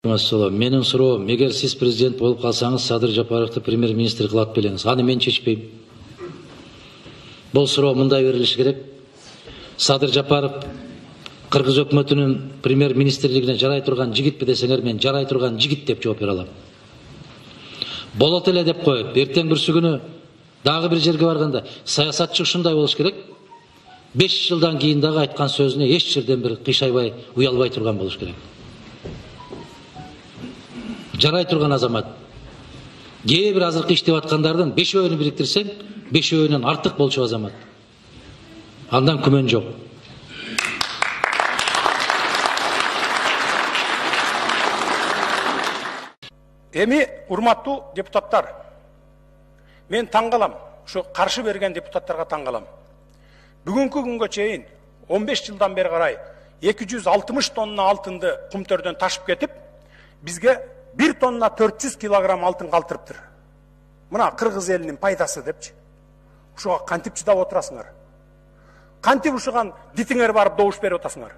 Менің сұроом, егер сіз президент болып қалсаңыз, Садыр Жапаровты премьер-министр қылат белеңіз. Аны мен шешпеймін. Бұл сұроо мындай берилиши керек. Садыр Жапаров Кыргыз өкмөтүнүн премьер-министрлигине жарай турган жигитпи десеңер, мен жарай турган жигит деп жооп бере алам. Болот эле деп коюп, эртең бүрсүгүнү дагы бир жерге барганда саясатчы ушундай болуш керек. 5 жылдан кийин дагы айткан сөзүнө эч жерден бир кыйшайбай, уялбай турган болуш керек. Жарай турган азамат. Кээ бир азыркы иштеп аткандардын 5-өөнү бириктирсең, 5-өөнөн артык болчу азамат. Андан күмөн жок. Эми урматтуу депутаттар, мен таң калам, ушу каршы берген депутаттарга таң калам. Бүгүнкү күнгө чейин 15 жылдан бери карай 260 тонна алтынды кумтөрдөн ташып кетип, бизге 1 тонна 400 килограмм алтын калтырыптыр. Мына Кыргыз элинин пайдасы депчи. Ушуга кантип чыдап отурасыңар? Кантип ушуган дитиңер барып добуш берип атасыңар?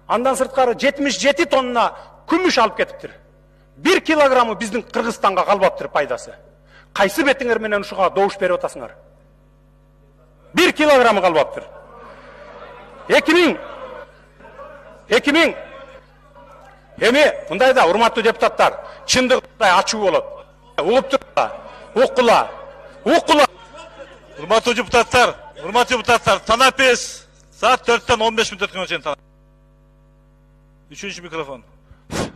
Андан сырткары 77 тонна күмүш алып кетиптир. 1 килограммы биздин Кыргызстанга калбаптыр пайдасы. Кайсы бетиңер менен ушуга добуш берип атасыңар? 1 килограммы калбаптыр. 2000 Эми мындайда урматтуу депутаттар, чындыгында ачуу болот. Угуп туруңар. Укула. Урматтуу депутаттар, танапес саат 4-тен 15 мүнөт өткөнгө чейин танап. Үчүнчү микрофон.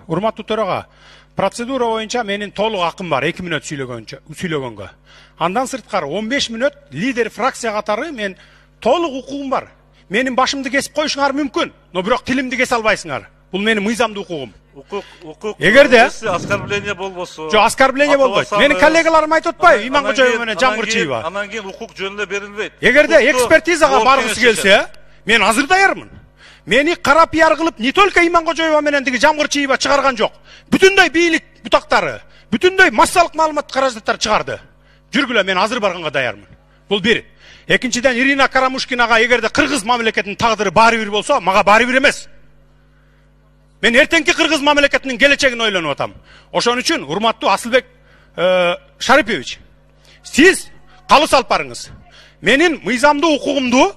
Урматтуу төрага, процедура боюнча менин толук акым бар 2 мүнөт сүйлөгөнгө. Андан сырткары 15 мүнөт лидер фракция катары мен толук укугум бар. Менин башымды кесип коюшуңар мүмкүн, но бирок тилимди кесе албайсыңар. Бул менин мыйзамдуу укугум. Укук. Эгерде оскорбление болбосо. Жок, оскорбление болбойт. Менин коллегаларым айтып атпайбы, Иманкожоева менен Жамгырчиева. Анан кийин укук жөнүндө берилбейт. Эгерде экспертизага баргысы келсе, мен азыр даярмын. Мени кара пиар кылып, не только Иманкожоева менен диги Жамгырчиева чыгарган жок. Бүтүндөй бийлик бутактары, бүтүндөй массалык маалымат каражаттар чыгарды. Жүргүлө, мен азыр барганга даярмын. Бул бир. Экинчиден, Ирина Карамушкинага эгерде Кыргыз мамлекетинин тагдыры баары бир болсо, мага баары бир эмес. Мен эртеңки Кыргыз мамлекетинин келечегин ойлонуп атам. Ошон үчүн урматтуу Асылбек Шарипович, сиз калыс алып барыңыз. Менин мыйзамдуу укугумду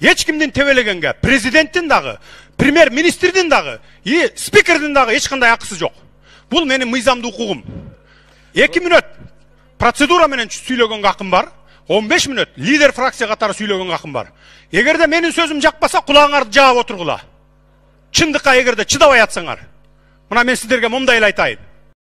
эч кимдин тебелегенге, президенттин дагы, премьер-министрдин дагы, спикердин дагы эч кандай акысы жок. Бул менин мыйзамдуу укугум. 2 мүнөт процедура менен сүйлөгөнгө акым бар. 15 мүнөт лидер фракция катары сүйлөгөнгө акым бар. Эгерде менин сөзүм жакпаса, кулагыңарды жаап отургула. Чындыкка эгерде чыдабай атсаңар. Мына мен сиздерге момундай эле айтайын.